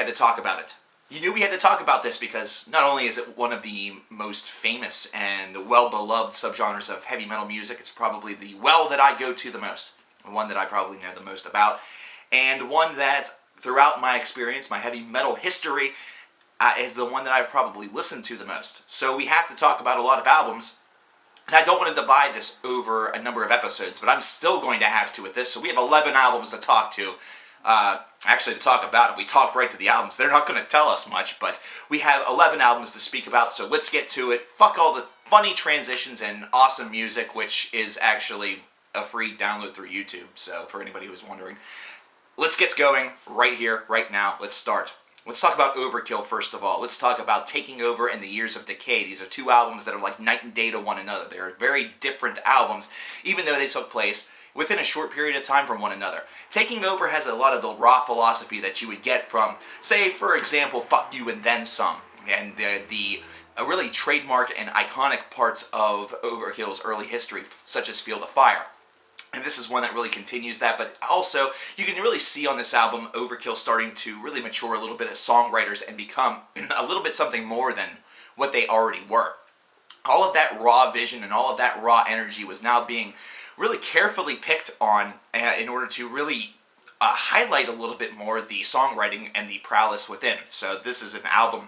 had to talk about it. You knew we had to talk about this because not only is it one of the most famous and well-beloved subgenres of heavy metal music, it's probably the well that I go to the most, the one that I probably know the most about, and one that, throughout my experience, my heavy metal history, is the one that I've probably listened to the most. So we have to talk about a lot of albums, and I don't want to divide this over a number of episodes, but I'm still going to have to with this, so we have 11 albums to talk to. Actually, to talk about, if we talk right to the albums, they're not going to tell us much, but we have 11 albums to speak about, so let's get to it. Fuck all the funny transitions and awesome music, which is actually a free download through YouTube, so for anybody who's wondering. Let's get going right here, right now. Let's start. Let's talk about Overkill first of all. Let's talk about Taking Over and the Years of Decay. These are two albums that are like night and day to one another. They are very different albums, even though they took place within a short period of time from one another. Taking Over has a lot of the raw philosophy that you would get from, say, for example, Fuck You and Then Some, and the really trademark and iconic parts of Overkill's early history, such as Feel the Fire. And this is one that really continues that, but also, you can really see on this album, Overkill starting to really mature a little bit as songwriters and become a little bit something more than what they already were. All of that raw vision and all of that raw energy was now being really carefully picked on in order to really highlight a little bit more the songwriting and the prowess within. So this is an album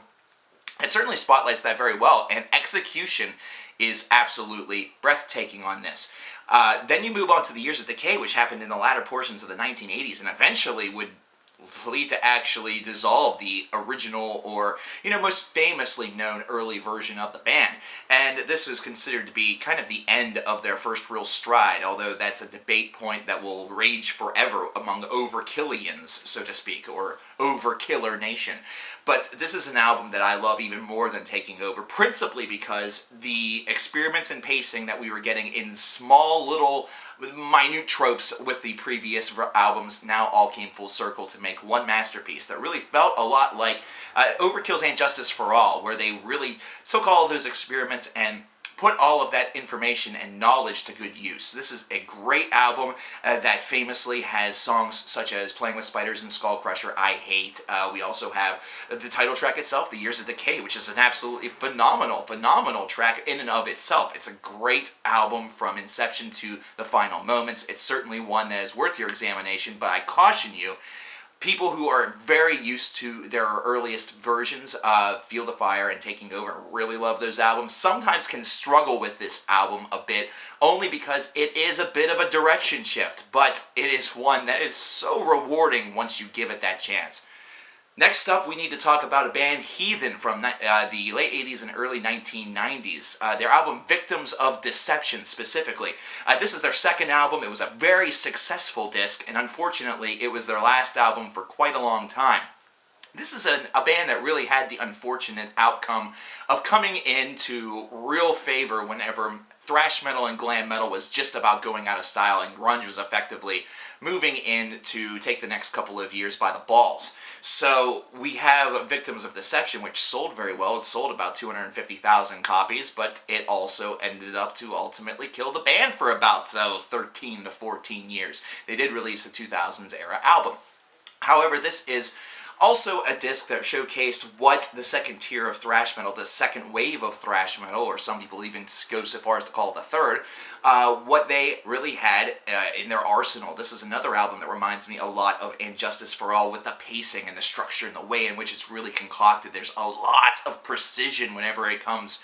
that certainly spotlights that very well, and execution is absolutely breathtaking on this. Then you move on to the Years of Decay, which happened in the latter portions of the 1980s and eventually would lead to actually dissolve the original or, most famously known early version of the band. And this was considered to be kind of the end of their first real stride, although that's a debate point that will rage forever among Overkillians, so to speak, or Overkillernation. But this is an album that I love even more than Taking Over, principally because the experiments in pacing that we were getting in small little minute tropes with the previous albums now all came full circle to make one masterpiece that really felt a lot like Overkill's Ain't Justice for All, where they really took all of those experiments and put all of that information and knowledge to good use. This is a great album that famously has songs such as Playing with Spiders and Skull Crusher, I Hate. We also have the title track itself, The Years of Decay, which is an absolutely phenomenal track in and of itself. It's a great album from inception to the final moments. It's certainly one that is worth your examination, but I caution you, people who are very used to their earliest versions of Feel the Fire and Taking Over really love those albums, sometimes can struggle with this album a bit, only because it is a bit of a direction shift, but it is one that is so rewarding once you give it that chance. Next up, we need to talk about a band, Heathen, from the late 80s and early 1990s. Their album, Victims of Deception, specifically. This is their second album. It was a very successful disc, and unfortunately, it was their last album for quite a long time. This is a band that really had the unfortunate outcome of coming into real favor whenever thrash metal and glam metal was just about going out of style, and grunge was effectively moving in to take the next couple of years by the balls. So we have Victims of Deception, which sold very well. It sold about 250,000 copies, but it also ended up to ultimately kill the band for about 13 to 14 years. They did release a 2000s era album. However, this is also a disc that showcased what the second tier of thrash metal, the second wave of thrash metal, or some people even go so far as to call it the third, what they really had in their arsenal. This is another album that reminds me a lot of And Justice for All, with the pacing and the structure and the way in which it's really concocted. There's a lot of precision whenever it comes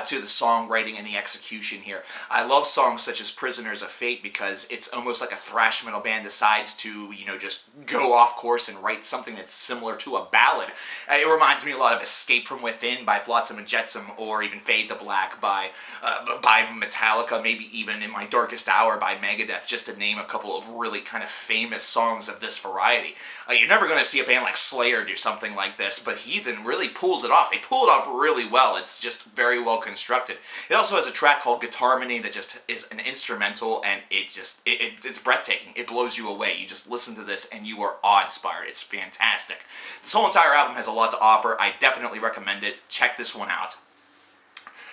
to the songwriting and the execution here. I love songs such as Prisoners of Fate because it's almost like a thrash metal band decides to, just go off course and write something that's similar to a ballad. It reminds me a lot of Escape from Within by Flotsam Jetsam, or even Fade to Black by Metallica, maybe even In My Darkest Hour by Megadeth, just to name a couple of really kind of famous songs of this variety. You're never going to see a band like Slayer do something like this, but Heathen really pulls it off. They pull it off really well. It's just very well constructed. It also has a track called Guitarmony that just is an instrumental, and it's breathtaking. It blows you away. You just listen to this and you are awe-inspired. It's fantastic. This whole entire album has a lot to offer. I definitely recommend it. Check this one out.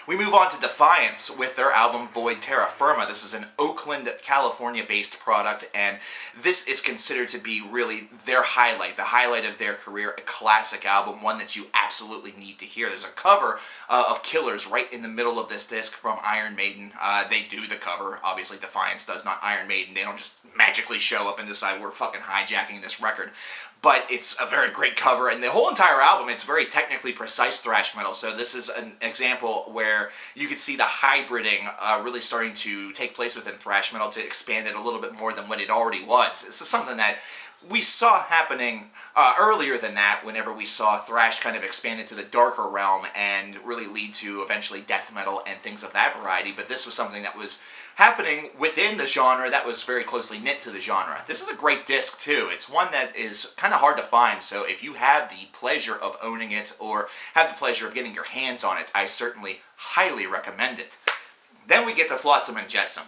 We move on to Defiance with their album Void Terra Firma. This is an Oakland, California-based product, and this is considered to be really their highlight, the highlight of their career, a classic album, one that you absolutely need to hear. There's a cover of Killers right in the middle of this disc from Iron Maiden. They do the cover. Obviously, Defiance does, not Iron Maiden. They don't just magically show up and decide we're fucking hijacking this record. But it's a very great cover, and the whole entire album, it's very technically precise thrash metal, so this is an example where you can see the hybriding really starting to take place within thrash metal to expand it a little bit more than what it already was. This is something that we saw happening earlier than that, whenever we saw thrash kind of expand into the darker realm and really lead to eventually death metal and things of that variety, but this was something that was happening within the genre that was very closely knit to the genre. This is a great disc too. It's one that is kind of hard to find, so if you have the pleasure of owning it or have the pleasure of getting your hands on it, I certainly highly recommend it. Then we get to Flotsam Jetsam.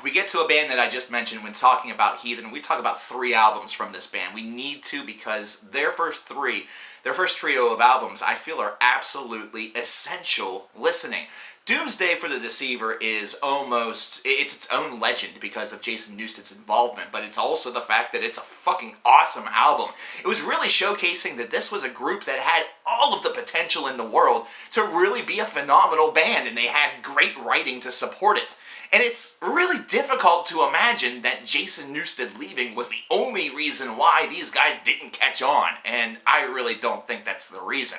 We get to a band that I just mentioned when talking about Heathen. We talk about 3 albums from this band. We need to, because their first trio of albums, I feel, are absolutely essential listening. Doomsday for the Deceiver is almost, it's its own legend because of Jason Newsted's involvement, but it's also the fact that it's a fucking awesome album. It was really showcasing that this was a group that had all of the potential in the world to really be a phenomenal band, and they had great writing to support it. And it's really difficult to imagine that Jason Newsted leaving was the only reason why these guys didn't catch on, and I really don't think that's the reason.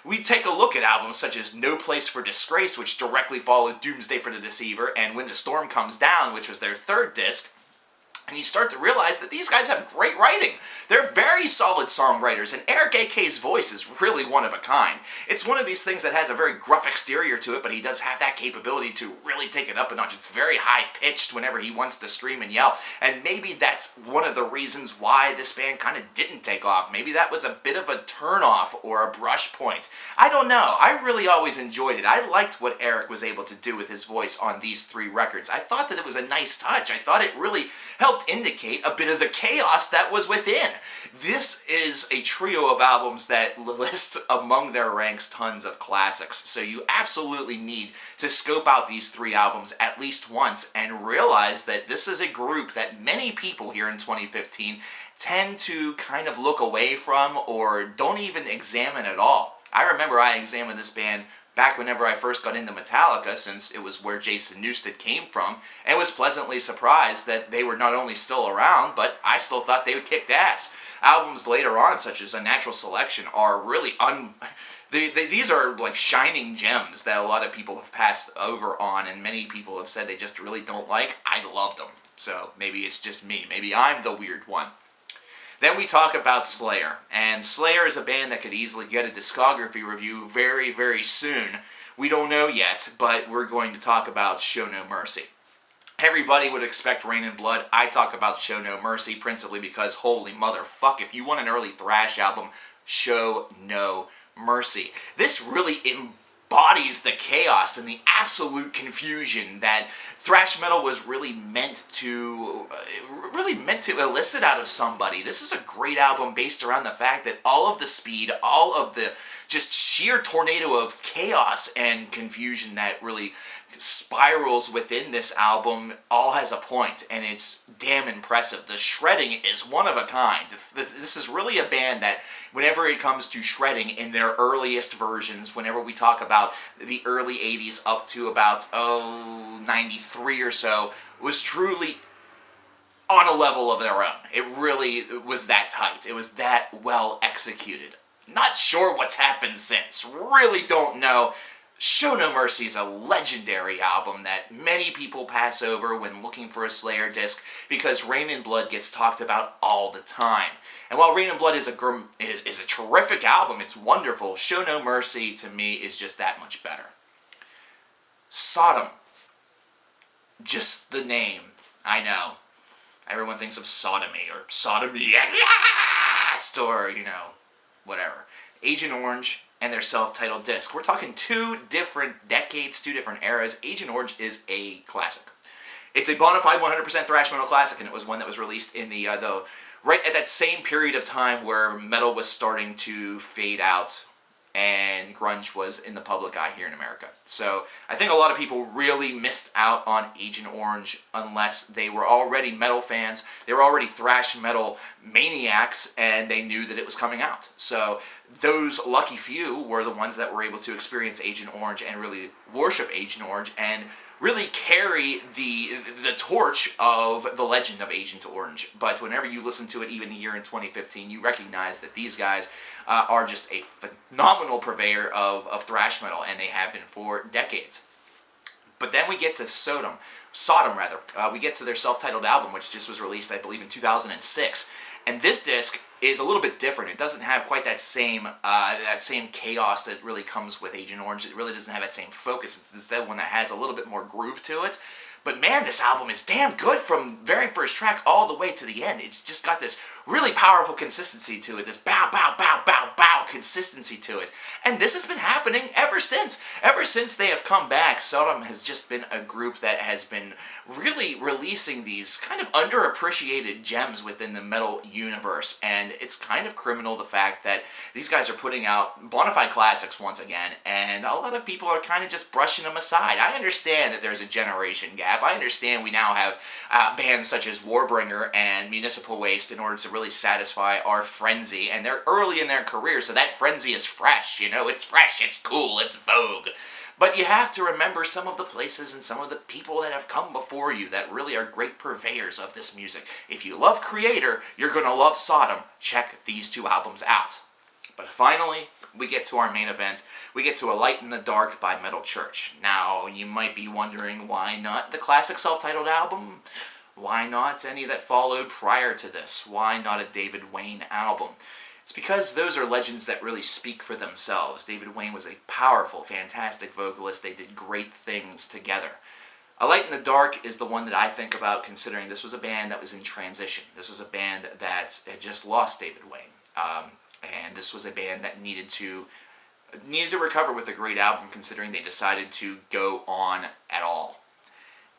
We take a look at albums such as No Place for Disgrace, which directly followed Doomsday for the Deceiver, and When the Storm Comes Down, which was their 3rd disc, and you start to realize that these guys have great writing. They're very solid songwriters, and Eric A.K.'s voice is really one of a kind. It's one of these things that has a very gruff exterior to it, but he does have that capability to really take it up a notch. It's very high-pitched whenever he wants to scream and yell, and maybe that's one of the reasons why this band kind of didn't take off. Maybe that was a bit of a turn-off or a brush point. I don't know. I really always enjoyed it. I liked what Eric was able to do with his voice on these 3 records. I thought that it was a nice touch. I thought it really helped indicate a bit of the chaos that was within. This is a trio of albums that list among their ranks tons of classics, so you absolutely need to scope out these 3 albums at least once and realize that this is a group that many people here in 2015 tend to kind of look away from or don't even examine at all. I remember I examined this band back whenever I first got into Metallica, since it was where Jason Newsted came from, and was pleasantly surprised that they were not only still around, but I still thought they would kick ass. Albums later on, such as A Natural Selection, are really these are like shining gems that a lot of people have passed over on, and many people have said they just really don't like. I loved them, so maybe it's just me. Maybe I'm the weird one. Then we talk about Slayer, and Slayer is a band that could easily get a discography review very, very soon. We don't know yet, but we're going to talk about Show No Mercy. Everybody would expect Rain and Blood. I talk about Show No Mercy principally because, holy motherfuck, if you want an early thrash album, Show No Mercy. This really embodies the chaos and the absolute confusion that thrash metal was really meant to elicit out of somebody. This is a great album based around the fact that all of the speed, all of the just sheer tornado of chaos and confusion that really spirals within this album all has a point, and it's damn impressive. The shredding is one of a kind. This is really a band that, whenever it comes to shredding in their earliest versions, whenever we talk about the early 80s up to about, 93 or so, was truly on a level of their own. It really was that tight. It was that well executed. Not sure what's happened since. Really don't know. Show No Mercy is a legendary album that many people pass over when looking for a Slayer disc because Rain and Blood gets talked about all the time. And while Rain and Blood is a terrific album, it's wonderful, Show No Mercy to me is just that much better. Sodom. Just the name. I know. Everyone thinks of sodomy or sodomy or, you know, whatever. Agent Orange and their self-titled disc. We're talking 2 different decades, 2 different eras. Agent Orange is a classic. It's a bona fide 100% thrash metal classic, and it was one that was released in the right at that same period of time where metal was starting to fade out and grunge was in the public eye here in America. So I think a lot of people really missed out on Agent Orange unless they were already metal fans, they were already thrash metal maniacs, and they knew that it was coming out. So those lucky few were the ones that were able to experience Agent Orange and really worship Agent Orange and really carry the torch of the legend of Agent Orange. But whenever you listen to it, even here in 2015, you recognize that these guys are just a phenomenal purveyor of thrash metal, and they have been for decades. But then we get to Sodom. We get to their self-titled album, which just was released, I believe, in 2006. And this disc is a little bit different. It doesn't have quite that same chaos that really comes with Agent Orange. It really doesn't have that same focus. It's instead one that has a little bit more groove to it. But man, this album is damn good from very first track all the way to the end. It's just got this really powerful consistency to it, this bow, bow, bow, bow, bow consistency to it. And this has been happening ever since. Ever since they have come back, Sodom has just been a group that has been really releasing these kind of underappreciated gems within the metal universe. And it's kind of criminal, the fact that these guys are putting out bona fide classics once again, and a lot of people are kind of just brushing them aside. I understand that there's a generation gap. I understand we now have bands such as Warbringer and Municipal Waste in order to really satisfy our frenzy, and they're early in their career, so that frenzy is fresh, you know, it's fresh, it's cool, it's vogue. But you have to remember some of the places and some of the people that have come before you that really are great purveyors of this music. If you love Creator, you're going to love Sodom. Check these two albums out. But finally, we get to our main event. We get to A Light in the Dark by Metal Church. Now, you might be wondering, why not the classic self-titled album? Why not any that followed prior to this? Why not a David Wayne album? It's because those are legends that really speak for themselves. David Wayne was a powerful, fantastic vocalist. They did great things together. A Light in the Dark is the one that I think about, considering this was a band that was in transition. This was a band that had just lost David Wayne. And this was a band that needed to recover with a great album, considering they decided to go on at all.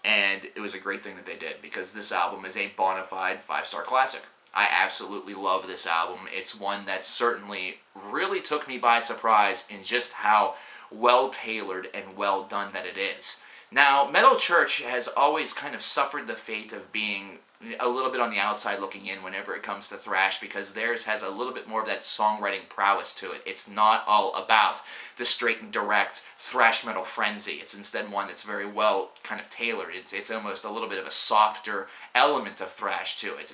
And it was a great thing that they did, because this album is a bona fide 5-star classic. I absolutely love this album. It's one that certainly really took me by surprise in just how well tailored and well done that it is. Now, Metal Church has always kind of suffered the fate of being a little bit on the outside looking in whenever it comes to thrash, because theirs has a little bit more of that songwriting prowess to it. It's not all about the straight and direct thrash metal frenzy. It's instead one that's very well kind of tailored. It's almost a little bit of a softer element of thrash to it.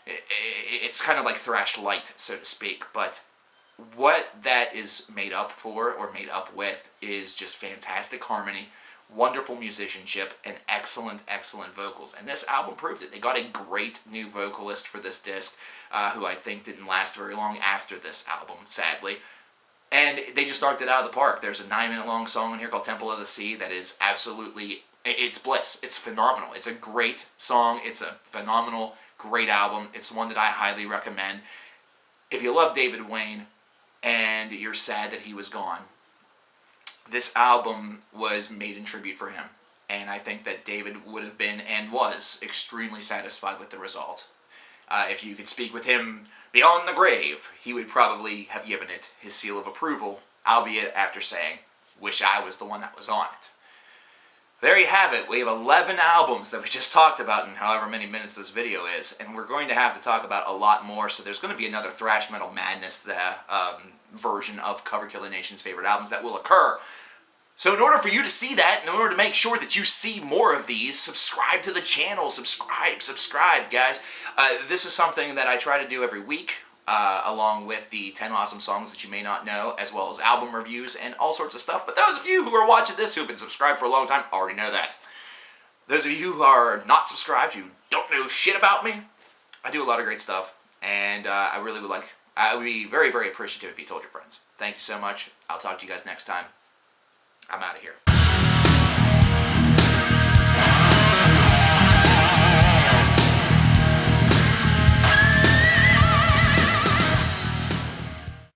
It's kind of like thrash light, so to speak, but what that is made up for, or made up with, is just fantastic harmony, wonderful musicianship, and excellent, excellent vocals. And this album proved it. They got a great new vocalist for this disc, who I think didn't last very long after this album, sadly. And they just knocked it out of the park. There's a 9-minute long song in here called Temple of the Sea that is absolutely, it's bliss. It's phenomenal. It's a great song. It's a phenomenal, great album. It's one that I highly recommend. If you love David Wayne and you're sad that he was gone, this album was made in tribute for him. And I think that David would have been, and was, extremely satisfied with the result. If you could speak with him beyond the grave, he would probably have given it his seal of approval, albeit after saying, "Wish I was the one that was on it." There you have it. We have 11 albums that we just talked about in however many minutes this video is, and we're going to have to talk about a lot more, so there's going to be another Thrash Metal Madness version of CoverkillernAtion's favorite albums that will occur. So in order for you to see that, in order to make sure that you see more of these, subscribe to the channel. Subscribe, guys. This is something that I try to do every week, along with the 10 awesome songs that you may not know, as well as album reviews and all sorts of stuff. But those of you who are watching this, who have been subscribed for a long time, already know that. Those of you who are not subscribed, who don't know shit about me, I do a lot of great stuff, and I would be very, very appreciative if you told your friends. Thank you so much. I'll talk to you guys next time. I'm out of here.